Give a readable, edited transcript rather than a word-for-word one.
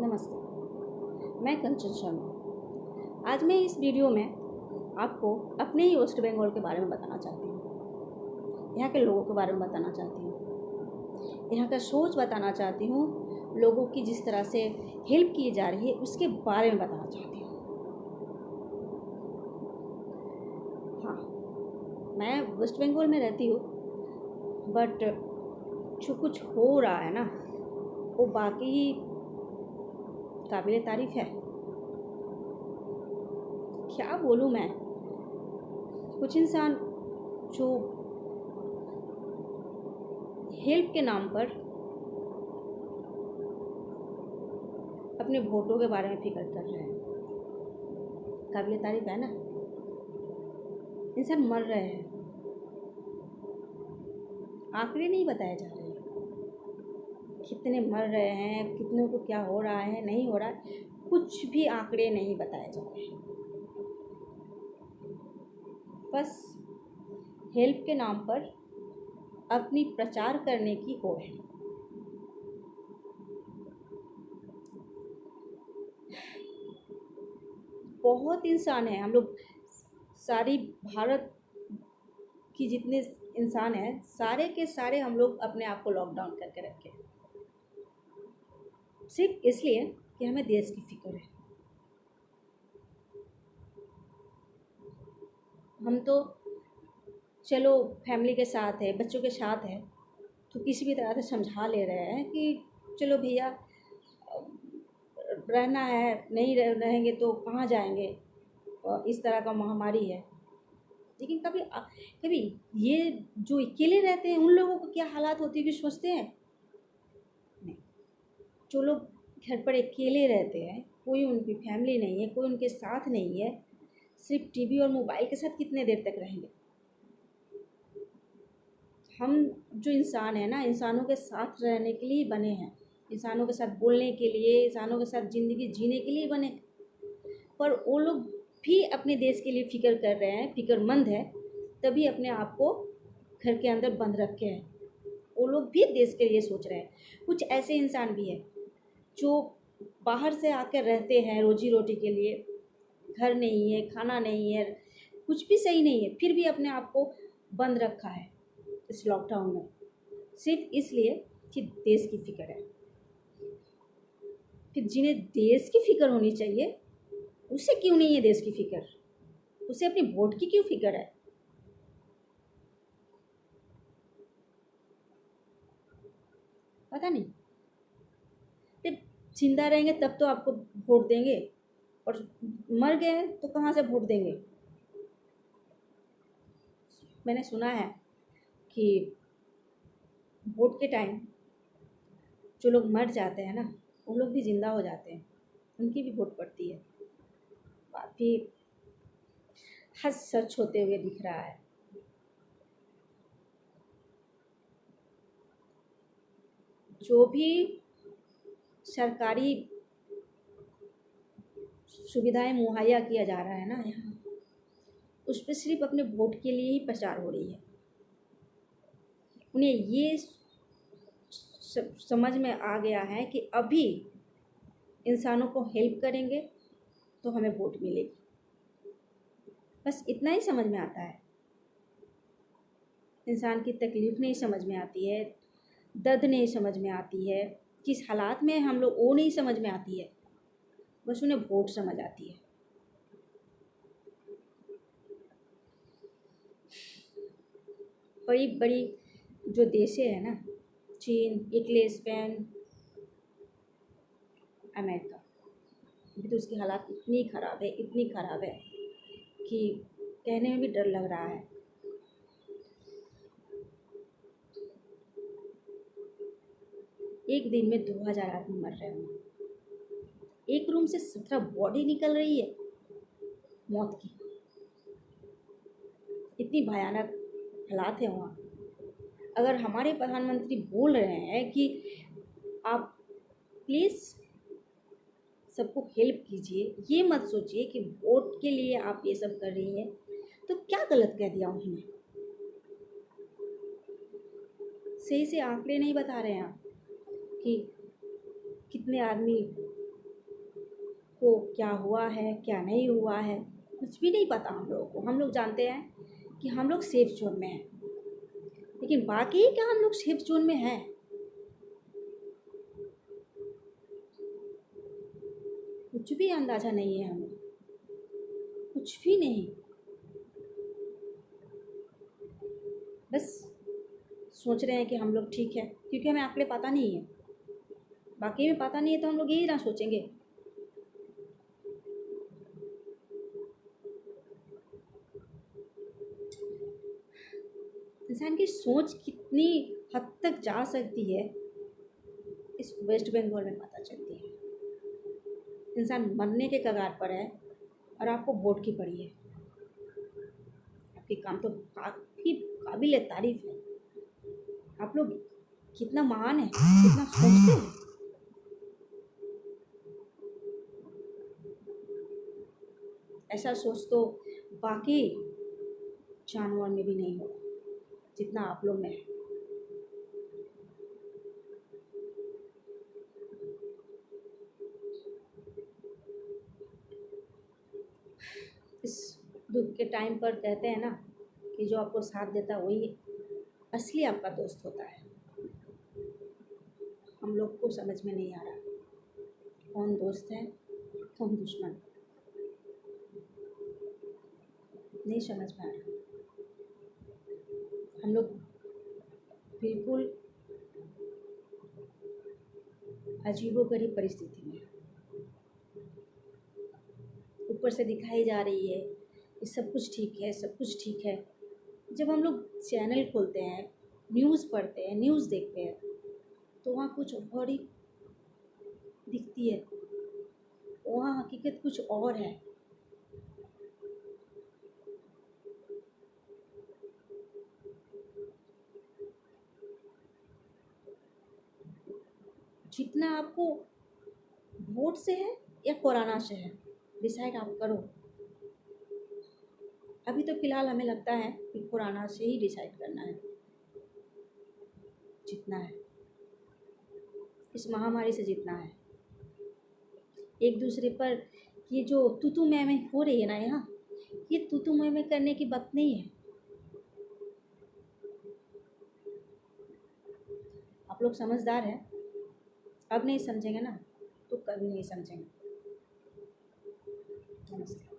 नमस्ते, मैं कंचन शर्मा। आज मैं इस वीडियो में आपको अपने ही वेस्ट बंगाल के बारे में बताना चाहती हूँ। यहाँ के लोगों के बारे में बताना चाहती हूँ, यहाँ का सोच बताना चाहती हूँ, लोगों की जिस तरह से हेल्प की जा रही है उसके बारे में बताना चाहती हूँ। हाँ, मैं वेस्ट बंगाल में रहती हूँ, बट जो कुछ हो रहा है ना वो बाकी ही काबिले तारीफ़ है। क्या बोलूँ मैं, कुछ इंसान जो हेल्प के नाम पर अपने वोटों के बारे में फिक्र कर रहे हैं, काबिले तारीफ़ है ना। इंसान मर रहे हैं, आंकड़े नहीं बताए जा रहे हैं, कितने मर रहे हैं, कितनों को क्या हो रहा है, नहीं हो रहा है, कुछ भी आंकड़े नहीं बताए जा रहे हैं। बस हेल्प के नाम पर अपनी प्रचार करने की होड़ है। बहुत इंसान हैं हम लोग, सारी भारत की जितने इंसान हैं सारे के सारे हम लोग अपने आप को लॉकडाउन करके रखे, सिर्फ इसलिए कि हमें देश की फिक्र है। हम तो चलो फैमिली के साथ है, बच्चों के साथ है, तो किसी भी तरह से समझा ले रहे हैं कि चलो भैया रहना है, नहीं रहेंगे तो कहाँ जाएंगे, इस तरह का महामारी है। लेकिन कभी ये जो अकेले रहते हैं उन लोगों को क्या हालात होती है कि सोचते हैं? नहीं, जो लोग घर पर अकेले रहते हैं, कोई उनकी फैमिली नहीं है, कोई उनके साथ नहीं है, सिर्फ टीवी और मोबाइल के साथ कितने देर तक रहेंगे? हम जो इंसान है ना, इंसानों के साथ रहने के लिए बने हैं, इंसानों के साथ बोलने के लिए, इंसानों के साथ ज़िंदगी जीने के लिए बने। पर वो लोग भी अपने देश के लिए फ़िक्र कर रहे हैं, फ़िक्रमंद है, तभी अपने आप को घर के अंदर बंद रखे हैं। वो लोग भी देश के लिए सोच रहे हैं। कुछ ऐसे इंसान भी हैं जो बाहर से आकर रहते हैं रोजी रोटी के लिए, घर नहीं है, खाना नहीं है, कुछ भी सही नहीं है, फिर भी अपने आप को बंद रखा है इस लॉकडाउन में, सिर्फ इसलिए कि देश की फिक्र है। फिर जिन्हें देश की फिक्र होनी चाहिए उसे क्यों नहीं है देश की फिक्र? उसे अपनी वोट की क्यों फिक्र है? पता नहीं। जब जिंदा रहेंगे तब तो आपको वोट देंगे, और मर गए तो कहाँ से वोट देंगे? मैंने सुना है कि वोट के टाइम जो लोग मर जाते हैं ना, वो लोग भी जिंदा हो जाते हैं, उनकी भी वोट पड़ती है। काफ़ी हद सच होते हुए दिख रहा है। जो भी सरकारी सुविधाएं मुहैया किया जा रहा है ना यहाँ, उस पर सिर्फ अपने वोट के लिए ही प्रचार हो रही है। उन्हें ये समझ में आ गया है कि अभी इंसानों को हेल्प करेंगे तो हमें वोट मिलेगी, बस इतना ही समझ में आता है। इंसान की तकलीफ़ नहीं समझ में आती है, दर्द नहीं समझ में आती है, किस हालात में हम लोग वो नहीं समझ में आती है, बस उन्हें वोट समझ आती है। बड़ी बड़ी जो देशें हैं ना, चीन, इटली, स्पेन, अमेरिका, अभी तो उसकी हालात इतनी ख़राब है, इतनी ख़राब है कि कहने में भी डर लग रहा है। एक दिन में 2000 आदमी मर रहे हैं, एक रूम से 17 बॉडी निकल रही है मौत की। इतनी भयानक हालात है वहाँ। अगर हमारे प्रधानमंत्री बोल रहे हैं कि आप प्लीज़ सबको हेल्प कीजिए, ये मत सोचिए कि वोट के लिए आप ये सब कर रही हैं, तो क्या गलत कह दिया उन्होंने? सही से आंकड़े नहीं बता रहे हैं आप कि कितने आदमी को क्या हुआ है क्या नहीं हुआ है कुछ भी नहीं पता हम लोगों को। हम लोग जानते हैं कि हम लोग सेफ जोन में हैं, लेकिन बाकी क्या हम लोग सेफ जोन में हैं? कुछ भी अंदाज़ा नहीं है हमें, कुछ भी नहीं। बस सोच रहे हैं कि हम लोग ठीक है, क्योंकि हमें आंकड़े पता नहीं है। बाकी में पता नहीं है तो हम लोग यही ना सोचेंगे। इंसान की सोच कितनी हद तक जा सकती है इस वेस्ट बंगाल में पता चलती है। इंसान मरने के कगार पर है और आपको वोट की पड़ी है। आपके काम तो काफ़ी काबिल तारीफ है। आप लोग कितना महान है, कितना सोचते हैं। ऐसा सोच तो बाकी जानवर में भी नहीं होगा जितना आप लोग में है। इस दुख के टाइम पर कहते हैं ना कि जो आपको साथ देता है वही असली आपका दोस्त होता है। हम लोग को समझ में नहीं आ रहा कौन दोस्त है कौन दुश्मन, नहीं समझ में आ रहा। हम लोग बिल्कुल अजीबोगरीब परिस्थिति में, ऊपर से दिखाई जा रही है कि सब कुछ ठीक है सब कुछ ठीक है। जब हम लोग चैनल खोलते हैं, न्यूज़ पढ़ते हैं, न्यूज़ देखते हैं, तो वहाँ कुछ और ही दिखती है, वहाँ हकीकत कुछ और है। जितना आपको वोट से है या कोरोना से है, डिसाइड आप करो। अभी तो फ़िलहाल हमें लगता है कि कोरोना से ही डिसाइड करना है, जीतना है, इस महामारी से जीतना है। एक दूसरे पर ये जो तू मैं हो रही है ना यहाँ, ये तू मैं करने की बात नहीं है। आप लोग समझदार हैं, अब नहीं समझेंगे ना तो कभी नहीं समझेंगे। नमस्ते।